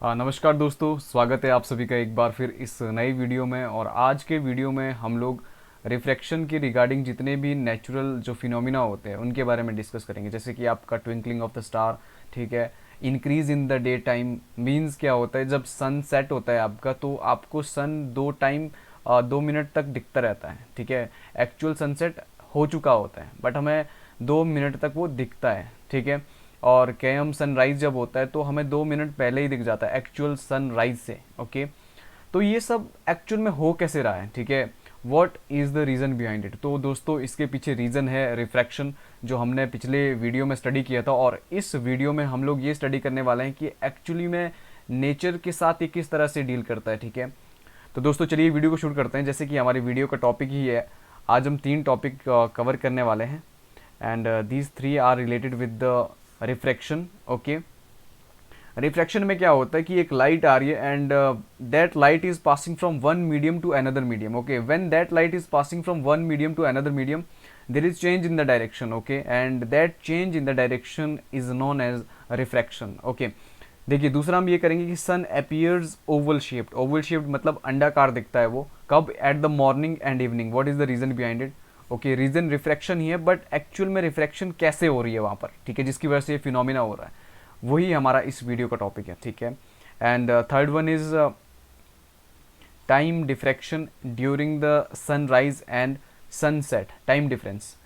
नमस्कार दोस्तों, स्वागत है आप सभी का एक बार फिर इस नई वीडियो में। और आज के वीडियो में हम लोग रिफ्रैक्शन के रिगार्डिंग जितने भी नेचुरल जो फिनोमिना होते हैं उनके बारे में डिस्कस करेंगे। जैसे कि आपका ट्विंकलिंग ऑफ द स्टार, ठीक है। Increase in the day time means क्या होता है, जब सन सेट होता है आपका तो आपको सन 2 मिनट तक दिखता रहता है, ठीक है। एक्चुअल सनसेट हो चुका होता है बट हमें 2 मिनट तक वो दिखता है, ठीक है। और केएम सनराइज जब होता है तो हमें 2 मिनट पहले ही दिख जाता है एक्चुअल सनराइज से, ओके। तो ये सब एक्चुअल में हो कैसे रहा है, ठीक है। What is the reason behind it. तो दोस्तों इसके पीछे रीज़न है रिफ्रैक्शन, जो हमने पिछले वीडियो में स्टडी किया था। और इस वीडियो में हम लोग ये स्टडी करने वाले हैं कि एक्चुअली में नेचर के साथ ये किस तरह से डील करता है, ठीक है। तो दोस्तों चलिए वीडियो को शुरू करते हैं। जैसे कि हमारी वीडियो का टॉपिक ही है, आज हम 3 टॉपिक कवर करने वाले हैं and these 3 are related with the refraction, okay. Refraction में क्या होता है कि एक लाइट आ रही है and that light is passing from one medium to another medium, okay. When that light is passing from one medium to another medium there is change in the direction, okay, and that change in the direction is known as refraction, okay। देखिए दूसरा हम ये करेंगे कि sun appears oval shaped. Oval shaped मतलब अंडाकार दिखता है वो कब, at the morning and evening. What is the reason behind it, okay. Reason refraction ही है बट एक्चुअल में रिफ्रैक्शन कैसे हो रही है वहाँ पर, ठीक है, जिसकी वजह से ये फिनोमिना हो रहा है, वही हमारा इस वीडियो का टॉपिक है, ठीक है। And third one is time diffraction during the sunrise and sunset, time difference.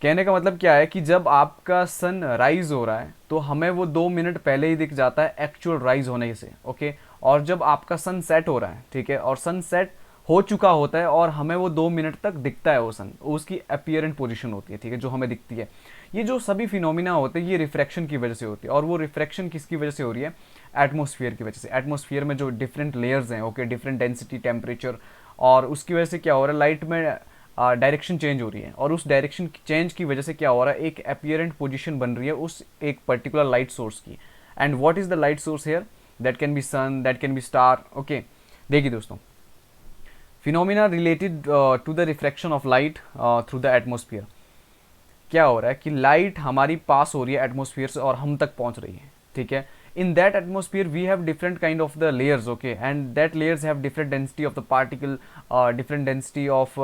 कहने का मतलब क्या है कि जब आपका सन राइज हो रहा है तो हमें वो 2 मिनट पहले ही दिख जाता है एक्चुअल राइज होने से, ओके। और जब आपका सन सेट हो रहा है, ठीक है, और सन सेट हो चुका होता है और हमें वो 2 मिनट तक दिखता है वो सन, उसकी अपीयरेंट पोजीशन होती है, ठीक है, जो हमें दिखती है। ये जो सभी फिनोमिना होते हैं ये रिफ्रैक्शन की वजह से होती है। और वो रिफ्रैक्शन किसकी वजह से हो रही है, एटमोसफियर की वजह से। एटमोसफियर में जो डिफरेंट लेयर्स हैं, ओके, डिफरेंट डेंसिटी, टेम्परेचर, और उसकी वजह से क्या हो रहा है, लाइट में डायरेक्शन चेंज हो रही है। और उस डायरेक्शन चेंज की वजह से क्या हो रहा है, एक अपीयरेंट पोजीशन बन रही है उस एक पर्टिकुलर लाइट सोर्स की। And what is the light source here, that can be sun, that can be star, okay. देखिए दोस्तों, phenomena related to the refraction of light through the atmosphere. क्या हो रहा है कि लाइट हमारी पास हो रही है एटमोसफियर से और हम तक पहुंच रही है, ठीक है। In that atmosphere we have different kind of the layers, okay, and that layers have different density of the particle, different density of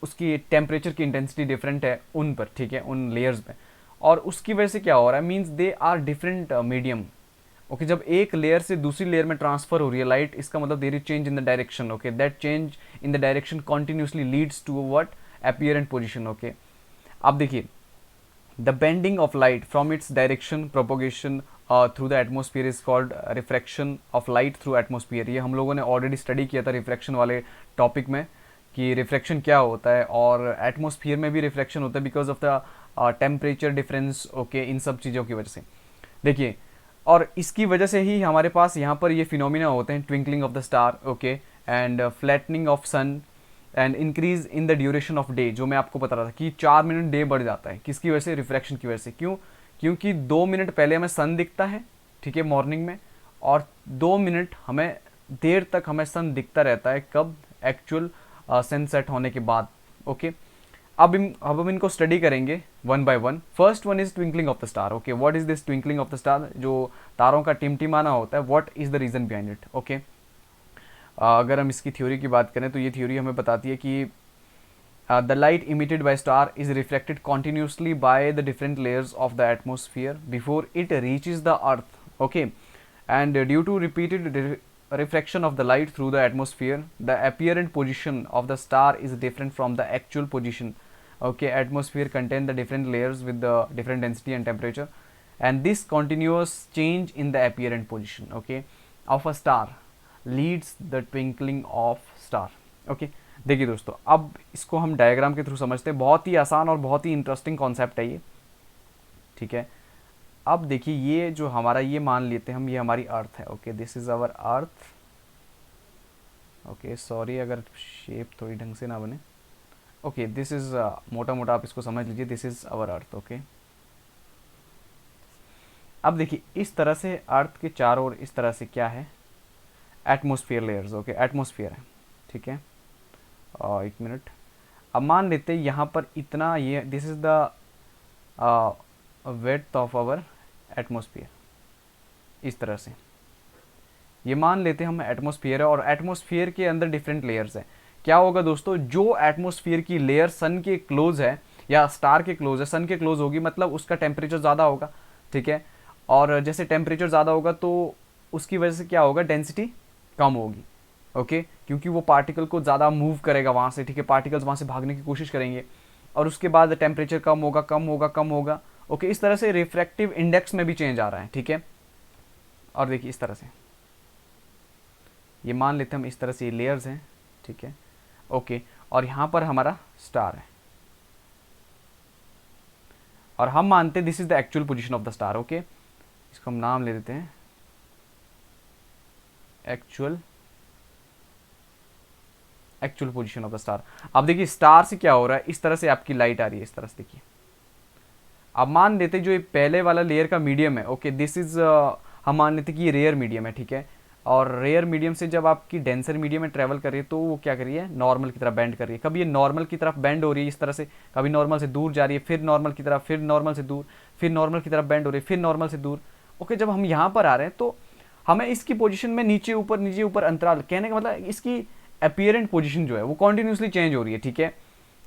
उसकी टेम्परेचर की इंटेंसिटी डिफरेंट है उन पर, ठीक है, उन लेयर्स में। और उसकी वजह से क्या हो रहा है, means they are different medium, okay. जब एक लेयर से दूसरी लेयर में ट्रांसफर हो रही है लाइट, इसका मतलब there is change in the direction, okay. That change in the direction continuously leads to what, apparent position, okay. अब देखिए, the bending of light from its direction propagation through the atmosphere is called refraction of light through atmosphere. ये हम लोगों ने already study किया था refraction वाले topic में कि रिफ्रैक्शन क्या होता है। और एटमोसफियर में भी रिफ्रैक्शन होता है because of the temperature difference, okay, इन सब चीज़ों की वजह से। देखिए, और इसकी वजह से ही हमारे पास यहाँ पर ये फिनोमिना होते हैं, twinkling of the star, okay, and flattening of sun and increase in the duration of day. जो मैं आपको बता रहा था कि 4 मिनट डे बढ़ जाता है, किसकी वजह से, रिफ्रैक्शन की वजह से। क्यों, क्योंकि 2 मिनट पहले हमें सन दिखता है, ठीक है, मॉर्निंग में, और 2 मिनट हमें देर तक हमें सन दिखता रहता है, कब, एक्चुअल सनसेट होने के बाद, ओके। अब हम इनको स्टडी करेंगे one by one. First one is twinkling of the star, okay. What is this twinkling of the star, जो तारों का टिमटिमाना होता है, what is the reason behind it, okay. अगर हम इसकी थ्योरी की बात करें तो ये थ्योरी हमें बताती है कि the light emitted by star is reflected continuously by the different layers of the atmosphere before it reaches the earth, okay. And due to repeated refraction of the light through the atmosphere, the apparent position of the star is different from the actual position, okay. Atmosphere contain the different layers with the different density and temperature, and this continuous change in the apparent position, okay, of a star leads the twinkling of star, okay। देखिए दोस्तों, अब इसको हम diagram के through समझते हैं। बहुत ही आसान और बहुत ही इंटरेस्टिंग कॉन्सेप्ट है ये, ठीक है। अब देखिए, ये जो हमारा, ये मान लेते हैं हम, ये हमारी अर्थ है, okay, this is our earth, okay. Sorry अगर शेप थोड़ी ढंग से ना बने, ओके, दिस इज मोटा मोटा आप इसको समझ लीजिए, this is our earth, okay. अब देखिए, इस तरह से अर्थ के चारों ओर इस तरह से क्या है, एटमोसफियर लेयर्स, ओके, एटमोसफियर है, ठीक है। और एक मिनट, अब मान लेते हैं यहाँ पर इतना, ये this is the width of our atmosphere, इस तरह से, ये मान लेते हैं हम एटमॉस्फेयर है, और एटमॉस्फेयर के अंदर डिफरेंट लेयर्स हैं। क्या होगा दोस्तों, जो एटमॉस्फेयर की लेयर सन के क्लोज है या स्टार के क्लोज है, सन के क्लोज होगी, मतलब उसका टेम्परेचर ज़्यादा होगा, ठीक है। और जैसे टेम्परेचर ज़्यादा होगा तो उसकी वजह से क्या होगा, डेंसिटी कम होगी, ओके, क्योंकि वो पार्टिकल को ज़्यादा मूव करेगा वहाँ से, ठीक है, पार्टिकल्स वहाँ से भागने की कोशिश करेंगे, और उसके बाद टेम्परेचर कम होगा कम होगा कम होगा, ओके। इस तरह से रिफ्रैक्टिव इंडेक्स में भी चेंज आ रहा है, ठीक है। और देखिए इस तरह से, ये मान लेते हैं हम, इस तरह से ये लेयर्स हैं, ठीक है, ओके। और यहाँ पर हमारा स्टार है, और हम मानते हैं this is the actual position of the star, okay. इसको हम नाम ले देते हैं actual position of the star. अब देखिए स्टार से क्या हो रहा है, इस तरह से आपकी लाइट आ रही है, इस तरह से देखिए। अब मान लेते जो ये पहले वाला लेयर का मीडियम है, ओके, दिस इज हम मान लेते कि ये रेयर मीडियम है, ठीक है। और रेयर मीडियम से जब आपकी डेंसर मीडियम में ट्रेवल कर रही है तो वो क्या कर रही है, नॉर्मल की तरफ बेंड कर रही है। कभी ये नॉर्मल की तरफ बेंड हो रही है इस तरह से, कभी नॉर्मल से दूर जा रही है, फिर नॉर्मल की तरफ, फिर नॉर्मल से दूर, फिर नॉर्मल की तरफ बेंड हो रही है, फिर नॉर्मल से दूर, ओके। जब हम यहाँ पर आ रहे हैं तो हमें इसकी पोजीशन में नीचे ऊपर अंतराल, कहने का मतलब इसकी अपीयरेंट पोजीशन जो है वो कॉन्टिन्यूसली चेंज हो रही है, ठीक है।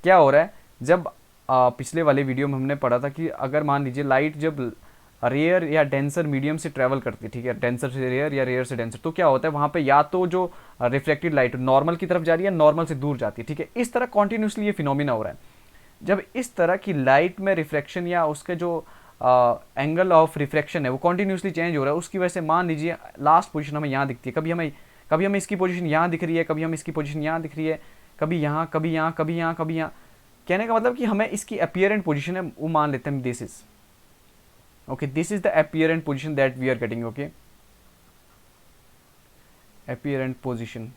क्या हो रहा है, जब पिछले वाले वीडियो में हमने पढ़ा था कि अगर मान लीजिए लाइट जब रेयर या डेंसर मीडियम से ट्रैवल करती है, ठीक है, डेंसर से रेयर या रेयर से डेंसर, तो क्या होता है वहाँ पे या तो जो रिफ्लेक्टेड लाइट नॉर्मल की तरफ जा रही है, नॉर्मल से दूर जाती है, ठीक है। इस तरह कॉन्टिन्यूसली ये फिनोमिना हो रहा है। जब इस तरह की लाइट में रिफ्लेक्शन या उसके जो एंगल ऑफ रिफ्लेक्शन है वो कॉन्टिन्यूसली चेंज हो रहा है, उसकी वजह से मान लीजिए लास्ट पोजीशन हमें यहाँ दिखती है, कभी हमें इसकी पोजीशन यहाँ दिख रही है, कभी हमें इसकी पोजीशन यहाँ दिख रही है, कभी यहाँ कभी यहाँ कभी यहाँ कभी यहाँ। कहने का मतलब कि हमें इसकी अपीयरेंट पोजीशन है वो मान लेते हैं this is, okay, this is the apparent position that we are getting, okay, apparent position,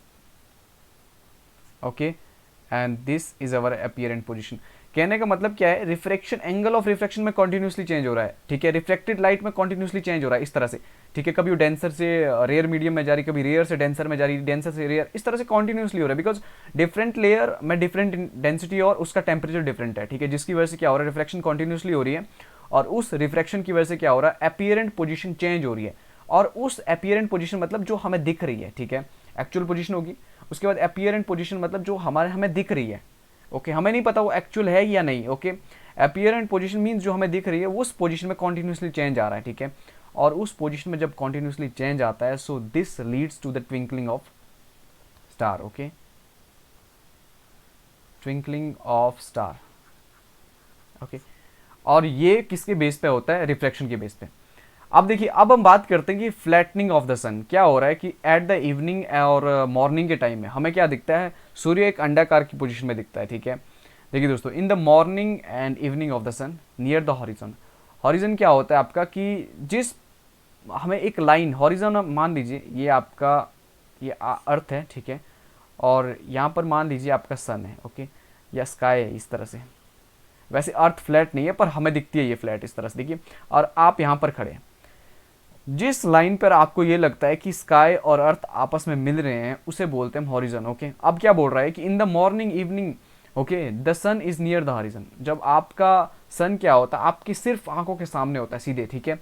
okay, and this is our apparent position. कहने का मतलब क्या है, रिफ्रैक्शन, एंगल ऑफ रिफ्रैक्शन में कंटिन्यूसली चेंज हो रहा है, ठीक है, रिफ्लेक्टेड लाइट में कंटिन्यूसली चेंज हो रहा है इस तरह से, ठीक है। कभी वो डेंसर से रेयर मीडियम में जा रही, कभी रेयर से डेंसर में जा रही, डेंसर से रेयर, इस तरह से कंटिन्यूसली हो रहा है, बिकॉज डिफरेंट लेयर में डिफरेंट डेंसिटी और उसका टेम्परेचर डिफरेंट है, ठीक है, जिसकी वजह से क्या हो रहा है, रिफ्लेक्शन कंटिन्यूसली हो रही है, और उस रिफ्लेक्शन की वजह से क्या हो रहा है, अपीयरेंट पोजीशन चेंज हो रही है। और उस अपीयरेंट पोजीशन मतलब जो हमें दिख रही है, ठीक है, एक्चुअल पोजीशन होगी, उसके बाद अपीयरेंट पोजीशन मतलब जो हमें दिख रही है, ओके, हमें नहीं पता वो एक्चुअल है या नहीं, ओके। अपीयरेंट पोजीशन मींस जो हमें दिख रही है उस पोजीशन में कॉन्टिन्यूसली चेंज आ रहा है, ठीक है। और उस पोजीशन में जब कॉन्टिन्यूसली चेंज आता है, so this leads to the twinkling of star, okay, twinkling of star, okay. और ये किसके बेस पे होता है, रिफ्लेक्शन के बेस पे। अब देखिए, अब हम बात करते हैं कि फ्लैटनिंग ऑफ द सन क्या हो रहा है, कि एट द इवनिंग और मॉर्निंग के टाइम में हमें क्या दिखता है, सूर्य एक अंडाकार की पोजीशन में दिखता है, ठीक है। देखिए दोस्तों, in the morning and evening of the sun near the horizon, horizon क्या होता है आपका, कि जिस हमें एक लाइन, हॉरिजन मान लीजिए ये आपका ये अर्थ है, ठीक है, और यहाँ पर मान लीजिए आपका सन है, ओके, या स्काई है इस तरह से। वैसे अर्थ फ्लैट नहीं है पर हमें दिखती है ये फ्लैट इस तरह से, देखिए। और आप यहाँ पर खड़े हैं, जिस लाइन पर आपको ये लगता है कि स्काई और अर्थ आपस में मिल रहे हैं उसे बोलते हैं हॉरिजन, ओके। अब क्या बोल रहा है कि in the morning evening, okay, the sun is near the horizon. जब आपका सन क्या होता है, आपकी सिर्फ आंखों के सामने होता है सीधे, ठीक है,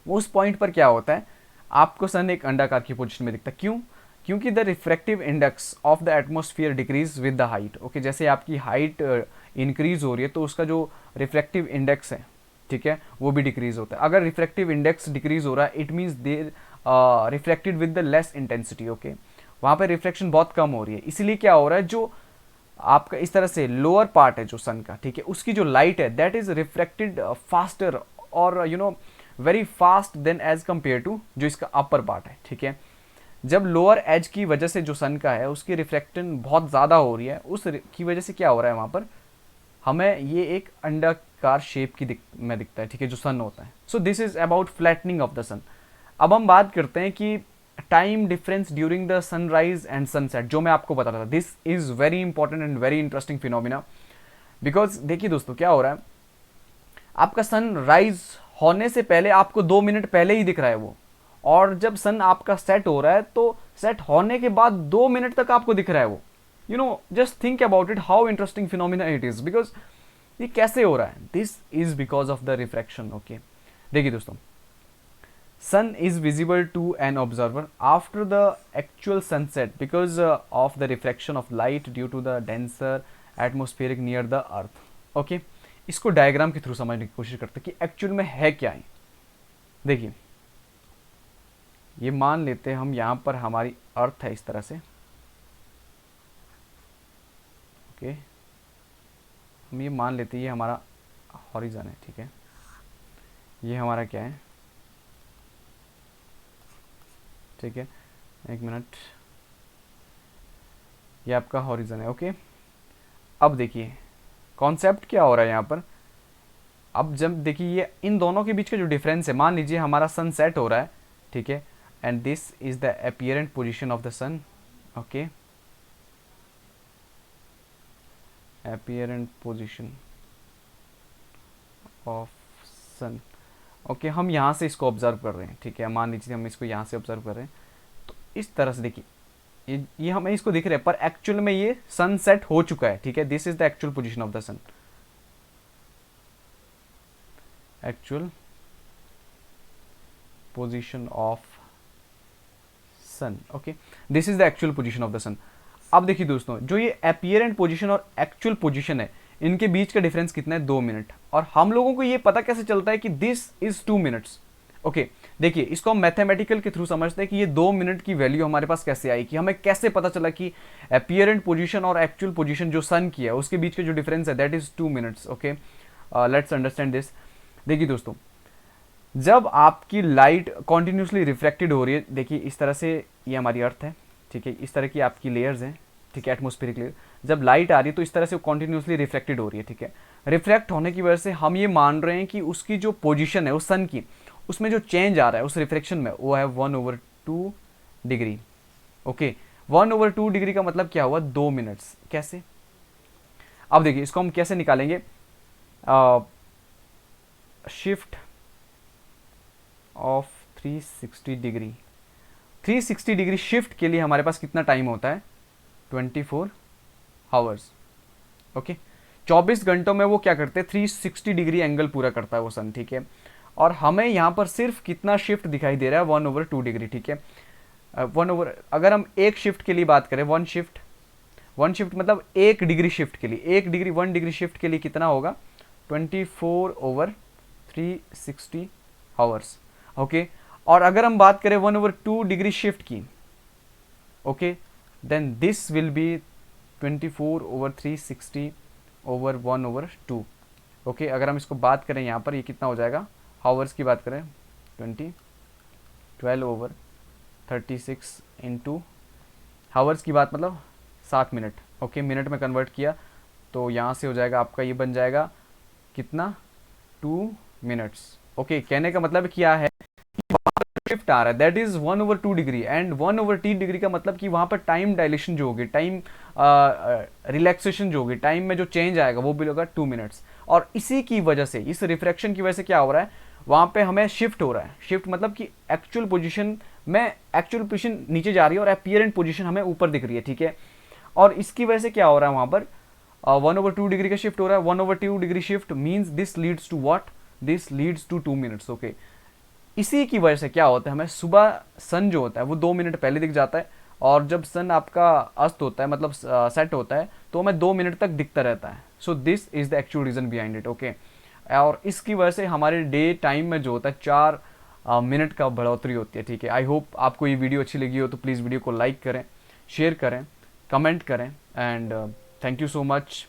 उस पॉइंट पर क्या होता है, आपको सन एक अंडाकार की पोजीशन में दिखता है। क्यों? क्योंकि the refractive index of the atmosphere decrease with the height, okay. जैसे आपकी हाइट इंक्रीज हो रही है तो उसका जो रिफ्रैक्टिव इंडेक्स है, ठीक है, वो भी डिक्रीज होता है। अगर रिफ्रैक्टिव इंडेक्स डिक्रीज हो रहा है, it means they reflected with the less intensity, okay. वहाँ पे रिफ्लेक्शन बहुत कम हो रही है, इसीलिए क्या हो रहा है, जो आपका इस तरह से लोअर पार्ट है जो सन का, ठीक है, उसकी जो लाइट है दैट इज रिफ्लेक्टेड फास्टर और you know very fast then as compare to जो इसका अपर पार्ट है, ठीक है। जब लोअर एज की वजह से जो सन का है उसकी रिफ्लेक्शन बहुत ज़्यादा हो रही है, उस की वजह से क्या हो रहा है, वहाँ पर हमें ये एक अंडाकार शेप की में दिखता है, ठीक है, जो सन होता है। So this is about flattening of the sun. अब हम बात करते हैं कि time difference during the sunrise and sunset, जो मैं आपको बता रहा था। This is very important and very interesting phenomena, because देखिए दोस्तों क्या हो रहा है, आपका सन राइज होने से पहले आपको 2 मिनट पहले ही दिख रहा है वो, और जब सन आपका सेट हो रहा है तो सेट होने के बाद 2 मिनट तक आपको दिख रहा है वो। You know, just think about it, how interesting phenomena it is, because ये कैसे हो रहा है, this is because of the refraction, okay. देखिए दोस्तों, sun is visible to an observer after the actual sunset because of the refraction of light due to the denser atmospheric near the earth. Okay, इसको diagram के through समझने की कोशिश करते हैं कि एक्चुअल में है क्या है। देखिए, ये मान लेते हैं हम यहाँ पर हमारी अर्थ है इस तरह से। ओके, हम ये मान लेते हैं ये हमारा हॉरिजन है, ठीक है। ये हमारा क्या है, ठीक है, एक मिनट, ये आपका हॉरिजन है। ओके, अब देखिए कॉन्सेप्ट क्या हो रहा है यहाँ पर। अब जब देखिए ये इन दोनों के बीच का जो डिफरेंस है, मान लीजिए हमारा सन सेट हो रहा है, ठीक है, and this is the apparent position of the sun. Okay, apparent position of sun. Okay, हम यहाँ से इसको ऑब्जर्व कर रहे हैं, ठीक है, मान लीजिए हम इसको यहाँ से ऑब्जर्व कर रहे हैं, तो इस तरह से देखिए ये हमें इसको दिख रहा है, पर एक्चुअल में ये सन सेट हो चुका है, ठीक है। This is the actual position of the sun, actual position of sun. Okay, this is the actual position of the sun. अब देखिए दोस्तों, जो ये अपीयरेंट पोजीशन और एक्चुअल पोजीशन है, इनके बीच का डिफरेंस कितना है, 2 मिनट। और हम लोगों को ये पता कैसे चलता है कि दिस इज 2 मिनट्स। ओके, देखिए इसको हम मैथमेटिकल के थ्रू समझते हैं कि ये 2 मिनट की वैल्यू हमारे पास कैसे आई, कि हमें कैसे पता चला कि अपीयरेंट पोजीशन और एक्चुअल पोजीशन जो सन की है उसके बीच का जो डिफरेंस है that is 2 minutes. Okay, let's understand this. देखिए दोस्तों, जब आपकी लाइट कॉन्टिन्यूसली रिफ्लेक्टेड हो रही है, देखिए इस तरह से ये हमारी अर्थ है, ठीक है, इस तरह की आपकी लेयर्स हैं, ठीक है, एटमोस्फेरिक लेयर। जब लाइट आ रही है तो इस तरह से कॉन्टिन्यूसली रिफ्लेक्टेड हो रही है, ठीक है। रिफ्लेक्ट होने की वजह से हम ये मान रहे हैं कि उसकी जो पोजीशन है उस सन की, उसमें जो चेंज आ रहा है उस रिफ्लेक्शन में, वो है 1/2 डिग्री। ओके, 1/2 डिग्री का मतलब क्या हुआ, 2 मिनट्स। कैसे, अब देखिए इसको हम कैसे निकालेंगे। Shift of 360 degree, 360 degree shift के लिए हमारे पास कितना टाइम होता है, 24 आवर्स। ओके, 24 घंटों में वो क्या करते हैं, 360 डिग्री एंगल पूरा करता है वो सन, ठीक है। और हमें यहाँ पर सिर्फ कितना शिफ्ट दिखाई दे रहा है, 1/2 डिग्री, ठीक है। अगर हम एक शिफ्ट के लिए बात करें, वन शिफ्ट मतलब 1 डिग्री शिफ्ट के लिए, 1 डिग्री शिफ्ट के लिए कितना होगा, 24/360 आवर्स। ओके, और अगर हम बात करें 1/2 डिग्री शिफ्ट की, okay, then this will be 24/360 over 1/2। Okay, अगर हम इसको बात करें यहाँ पर, ये कितना हो जाएगा, आवर्स की बात करें, 12/36 इंटू आवर्स की बात मतलब 7 मिनट। ओके, मिनट में कन्वर्ट किया तो यहाँ से हो जाएगा आपका, ये बन जाएगा कितना, 2 मिनट्स। ओके, कहने का मतलब क्या है, शिफ्ट आ रहा है that is 1/2 degree, and 1/3 degree का मतलब कि वहां पर टाइम डायलेशन जो होगी, टाइम रिलैक्सेशन जो होगी, टाइम में जो चेंज आएगा वो भी होगा 2 मिनट्स। और इसी की वजह से, इस रिफ्रैक्शन की वजह से क्या हो रहा है, वहां पे हमें शिफ्ट हो रहा है। शिफ्ट मतलब कि एक्चुअल पोजीशन में, एक्चुअल पोजीशन नीचे जा रही है और अपीयरेंट पोजीशन हमें ऊपर दिख रही है, ठीक है। और इसकी वजह से क्या हो रहा है, वहां पर 1/2 डिग्री का शिफ्ट हो रहा है। 1/2 degree shift means this leads to what, this leads to 2 minutes. Okay, इसी की वजह से क्या होता है, हमें सुबह सन जो होता है वो 2 मिनट पहले दिख जाता है, और जब सन आपका अस्त होता है, मतलब सेट होता है, तो हमें 2 मिनट तक दिखता रहता है। So this is the actual reason behind it. Okay, और इसकी वजह से हमारे डे टाइम में जो होता है 4 मिनट का बढ़ोतरी होती है, ठीक है। आई होप आपको ये वीडियो अच्छी लगी हो, तो प्लीज़ वीडियो को लाइक करें, शेयर करें, कमेंट करें, and thank you so much.